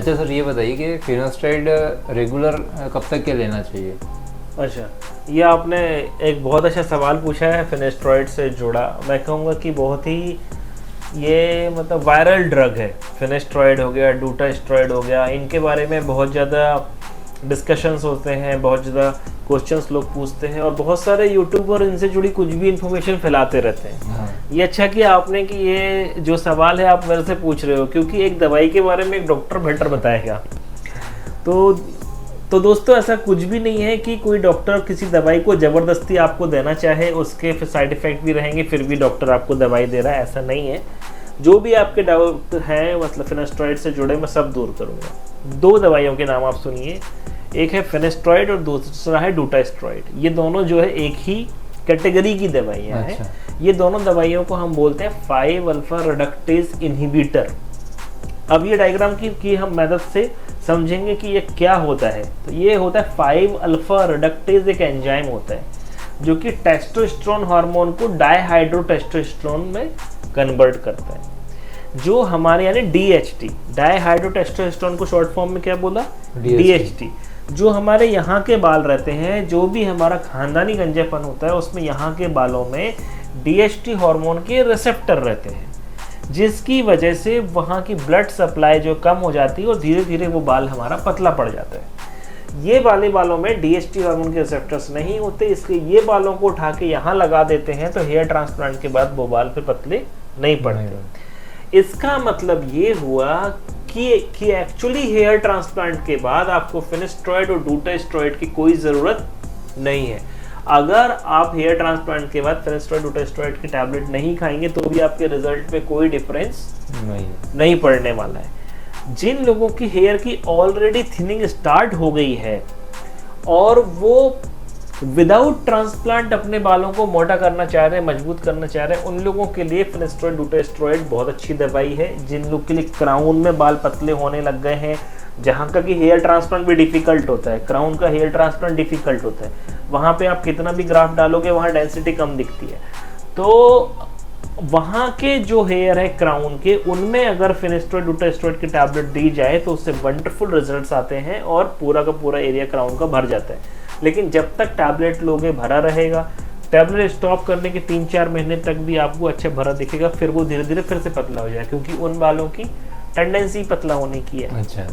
अच्छा सर, ये बताइए कि फिनास्ट्राइड रेगुलर कब तक के लेना चाहिए? अच्छा, ये आपने एक बहुत अच्छा सवाल पूछा है फिनेस्ट्रॉइड से जुड़ा। मैं कहूँगा कि बहुत ही ये मतलब वायरल ड्रग है। फिनेस्ट्रॉइड हो गया, डूटास्ट्रॉइड हो गया, इनके बारे में बहुत ज़्यादा डिस्कशंस होते हैं, बहुत ज़्यादा क्वेश्चंस लोग पूछते हैं और बहुत सारे यूट्यूबर इनसे जुड़ी कुछ भी इन्फॉर्मेशन फैलाते रहते हैं। हाँ। ये अच्छा किया आपने कि ये जो सवाल है आप मेरे से पूछ रहे हो, क्योंकि एक दवाई के बारे में एक डॉक्टर बेटर बताएगा। तो दोस्तों, ऐसा कुछ भी नहीं है कि कोई डॉक्टर किसी दवाई को ज़बरदस्ती आपको देना चाहे, उसके फिर साइड इफ़ेक्ट भी रहेंगे फिर भी डॉक्टर आपको दवाई दे रहा है, ऐसा नहीं है। जो भी आपके डाउट हैं मतलब फिनेस्ट्रॉइड से जुड़े, मैं सब दूर करूँगा। 2 दवाइयों के नाम आप सुनिए, एक है फिनेस्ट्रॉइड और दूसरा है डूटास्ट्रॉइड। ये दोनों जो है एक ही कैटेगरी की दवाइयाँ हैं। ये दोनों दवाइयों को हम बोलते हैं 5 अल्फा रिडक्टेज इनहिबिटर। अब ये डायग्राम की हम मदद से समझेंगे कि ये क्या होता है। तो ये होता है 5 अल्फा रिडक्टेज, एक एंजाइम होता है जो कि टेस्टोस्टेरोन हार्मोन को डाईहाइड्रोटेस्टोस्टेरोन में कन्वर्ट करता है। जो हमारे यानी DHT, डाईहाइड्रोटेस्टोस्टेरोन को शॉर्ट फॉर्म में क्या बोला? DHT। जो हमारे यहाँ के बाल रहते हैं, जो भी हमारा खानदानी गंजेपन होता है, उसमें यहाँ के बालों में DHT हार्मोन के रिसेप्टर रहते हैं, जिसकी वजह से वहाँ की ब्लड सप्लाई जो कम हो जाती है और धीरे धीरे वो बाल हमारा पतला पड़ जाता है। ये वाले बालों में DHT हार्मोन के रिसेप्टर्स नहीं होते, इसलिए ये बालों को उठा के यहाँ लगा देते हैं, तो हेयर ट्रांसप्लांट के बाद वो बाल फिर पतले नहीं पड़ते। इसका मतलब ये हुआ कि एक्चुअली हेयर ट्रांसप्लांट के बाद आपको फिनेस्ट्रॉइड और डूटास्ट्रॉइड की कोई ज़रूरत नहीं है। अगर आप हेयर ट्रांसप्लांट के बाद फिनेस्ट्रॉइड डूटास्ट्रॉइड की टैबलेट नहीं खाएंगे तो भी आपके रिजल्ट में कोई डिफरेंस नहीं पड़ने वाला है। जिन लोगों की हेयर की ऑलरेडी थिनिंग स्टार्ट हो गई है और वो विदाउट ट्रांसप्लांट अपने बालों को मोटा करना चाह रहे हैं, मजबूत करना चाह रहे हैं, उन लोगों के लिए फिनेस्ट्रॉइड डूटास्ट्रॉइड बहुत अच्छी दवाई है। जिन लोग के लिए क्राउन में बाल पतले होने लग गए हैं, जहाँ का कि हेयर ट्रांसप्लांट भी डिफिकल्ट होता है, क्राउन का हेयर ट्रांसप्लांट डिफिकल्ट होता है, वहाँ पे आप कितना भी ग्राफ डालोगे वहाँ डेंसिटी कम दिखती है, तो वहाँ के जो हेयर है क्राउन के, उनमें अगर फिनेस्ट्रॉइड डूटास्ट्रॉइड की टैबलेट दी जाए तो उससे वंडरफुल रिजल्ट्स आते हैं और पूरा का पूरा एरिया क्राउन का भर जाता है। लेकिन जब तक टैबलेट लोगे भरा रहेगा। टैबलेट स्टॉप करने के 3-4 महीने तक भी आपको अच्छा भरा दिखेगा, फिर वो धीरे धीरे फिर से पतला हो जाए, क्योंकि उन बालों की टेंडेंसी पतला होने की है। अच्छा।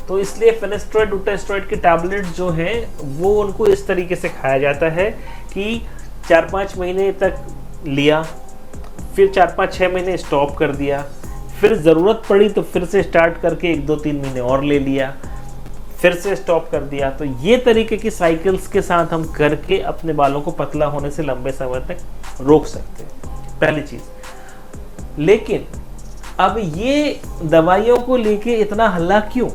तो इसलिए फिनेस्ट्रॉइड डूटास्ट्रॉइड की टैबलेट जो है वो उनको इस तरीके से खाया जाता है कि 4-5 महीने तक लिया, फिर 4-5-6 महीने स्टॉप कर दिया, फिर ज़रूरत पड़ी तो फिर से स्टार्ट करके 1-2-3 महीने और ले लिया, फिर से स्टॉप कर दिया। तो ये तरीके की साइकिल्स के साथ हम करके अपने बालों को पतला होने से लंबे समय तक रोक सकते हैं, पहली चीज़। लेकिन अब ये दवाइयों को लेके इतना हल्ला क्यों?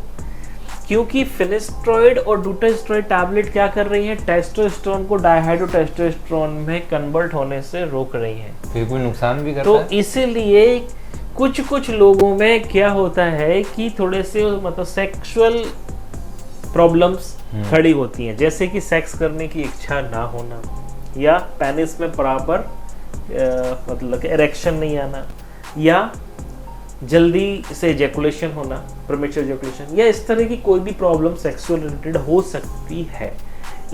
क्योंकि फिनेस्ट्रॉइड और डूटास्ट्रॉइड टैबलेट क्या कर रही है? टेस्टोस्टेरोन को डाईहाइड्रोटेस्टोस्टेरोन में कन्वर्ट होने से रोक रही है। फिर कोई नुकसान भी करता तो है? इसीलिए कुछ लोगों में क्या होता है कि थोड़े से मतलब सेक्सुअल प्रॉब्लम्स खड़ी होती हैं, जैसे कि सेक्स करने की इच्छा ना होना, या पेनिस में प्रॉपर मतलब इरेक्शन नहीं आना, या जल्दी से इजैकुलेशन होना, प्रीमेच्योर इजैकुलेशन, या इस तरह की कोई भी प्रॉब्लम सेक्सुअल रिलेटेड हो सकती है।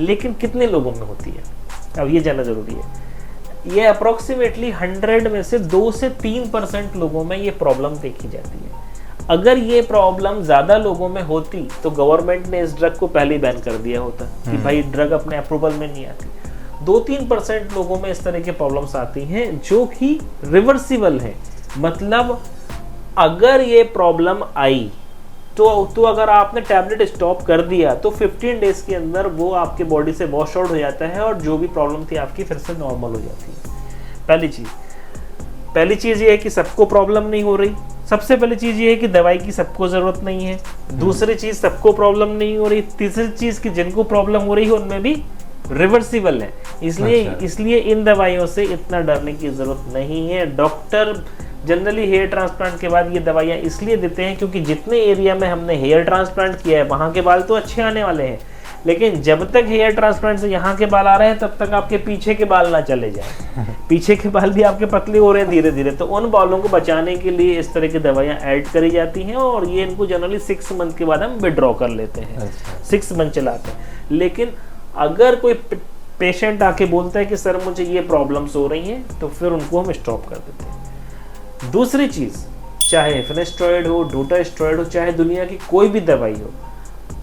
लेकिन कितने लोगों में होती है, अब ये जानना जरूरी है। ये अप्रोक्सीमेटली 100 में से 2 से 3% लोगों में ये प्रॉब्लम देखी जाती है। अगर ये प्रॉब्लम ज़्यादा लोगों में होती तो गवर्नमेंट ने इस ड्रग को पहले ही बैन कर दिया होता कि भाई ड्रग अपने अप्रूवल में नहीं आती। 2-3% लोगों में इस तरह के प्रॉब्लम्स आती हैं जो कि रिवर्सिबल है। मतलब अगर ये प्रॉब्लम आई तो अगर आपने टैबलेट स्टॉप कर दिया तो 15 डेज के अंदर वो आपके बॉडी से वॉश आउट हो जाता है और जो भी प्रॉब्लम थी आपकी फिर से नॉर्मल हो जाती है। पहली चीज़ ये है कि सबको प्रॉब्लम नहीं हो रही। सबसे पहली चीज़ ये है कि दवाई की सबको ज़रूरत नहीं है। दूसरी चीज़, सबको प्रॉब्लम नहीं हो रही। तीसरी चीज़ कि जिनको प्रॉब्लम हो रही है उनमें भी रिवर्सिबल है। इसलिए इन दवाइयों से इतना डरने की ज़रूरत नहीं है। डॉक्टर जनरली हेयर ट्रांसप्लांट के बाद ये दवाइयाँ इसलिए देते हैं क्योंकि जितने एरिया में हमने हेयर ट्रांसप्लांट किया है वहाँ के बाल तो अच्छे आने वाले हैं, लेकिन जब तक हेयर ट्रांसप्लांट से यहाँ के बाल आ रहे हैं तब तक आपके पीछे के बाल ना चले जाएं। पीछे के बाल भी आपके पतले हो रहे हैं धीरे धीरे, तो उन बालों को बचाने के लिए इस तरह की दवाइयाँ ऐड करी जाती हैं और ये इनको जनरली 6 मंथ के बाद हम विड्रॉ कर लेते हैं। 6 मंथ चलाते हैं। लेकिन अगर कोई पेशेंट आके बोलता है कि सर मुझे ये प्रॉब्लम्स हो रही हैं, तो फिर उनको हम स्टॉप कर देते हैं। दूसरी चीज़, चाहे फिनेस्ट्रॉइड हो, डोटास्टेरॉइड हो, चाहे दुनिया की कोई भी दवाई हो,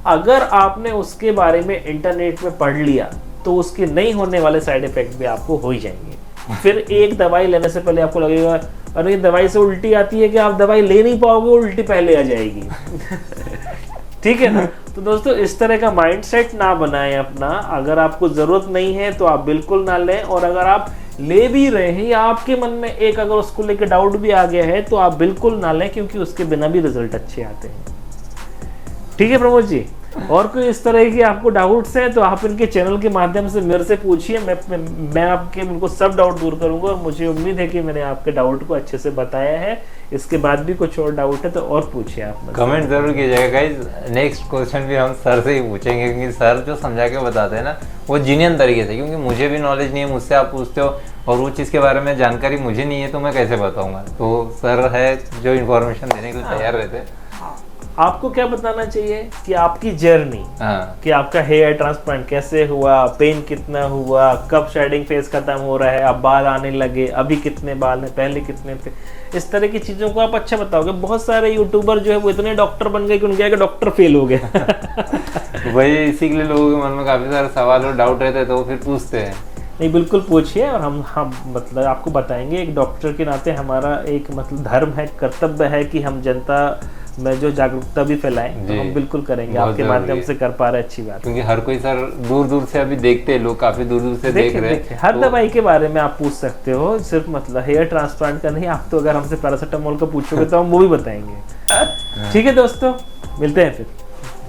अगर आपने उसके बारे में इंटरनेट में पढ़ लिया तो उसके नहीं होने वाले साइड इफेक्ट भी आपको हो ही जाएंगे। फिर एक दवाई लेने से पहले आपको लगेगा अरे दवाई से उल्टी आती है, कि आप दवाई ले नहीं पाओगे, उल्टी पहले आ जाएगी। ठीक है ना। तो दोस्तों इस तरह का माइंडसेट ना बनाएं अपना। अगर आपको जरूरत नहीं है तो आप बिल्कुल ना लें, और अगर आप ले भी रहे हैं या आपके मन में एक अगर उसको लेकर डाउट भी आ गया है तो आप बिल्कुल ना लें, क्योंकि उसके बिना भी रिजल्ट अच्छे आते हैं। ठीक है प्रमोद जी, और कोई इस तरह की आपको डाउट्स हैं तो आप इनके चैनल के माध्यम से मेरे से पूछिए, मैं आपके उनको सब डाउट दूर करूंगा, और मुझे उम्मीद है कि मैंने आपके डाउट को अच्छे से बताया है। इसके बाद भी कुछ और डाउट है तो और पूछिए आप। कमेंट जरूर कीजिएगा गाइज। नेक्स्ट क्वेश्चन भी हम सर से ही पूछेंगे, क्योंकि सर जो समझा के बताते हैं ना वो जीनियन तरीके से, क्योंकि मुझे भी नॉलेज नहीं है, मुझसे आप पूछते हो और वो चीज़ के बारे में जानकारी मुझे नहीं है तो मैं कैसे बताऊंगा। तो सर है जो इन्फॉर्मेशन देने के लिए तैयार रहते हैं। आपको क्या बताना चाहिए कि आपकी जर्नी, हाँ, कि आपका हेयर ट्रांसप्लांट कैसे हुआ, पेन कितना हुआ, कब शेडिंग फेज खत्म हो रहा है, अब बाल आने लगे, अभी कितने बाल हैं, पहले कितने थे, इस तरह की चीजों को आप अच्छा बताओगे। बहुत सारे यूट्यूबर जो है वो इतने डॉक्टर बन गए कि उनके आगे डॉक्टर फेल हो गए। वही इसी के लिए लोगों के मन में काफी सारे सवाल और डाउट रहते हैं, तो वो फिर पूछते हैं। नहीं बिल्कुल पूछिए, और हम मतलब आपको बताएंगे। एक डॉक्टर के नाते हमारा एक मतलब धर्म है, कर्तव्य है कि हम जनता में जो जागरूकता भी फैलाएं, तो हम बिल्कुल करेंगे। आपके माध्यम से कर पा रहे, अच्छी बात। क्योंकि हर कोई सर दूर दूर से अभी देखते हैं, लोग काफी दूर दूर से देख रहे हैं। हर दवाई के बारे में आप पूछ सकते हो, सिर्फ मतलब हेयर ट्रांसप्लांट का नहीं। आप तो अगर हमसे पैरासिटामोल का पूछोगे तो हम वो भी बताएंगे। ठीक है दोस्तों, मिलते हैं फिर।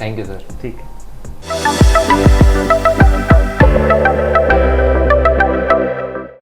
Thank you sir. ठीक है।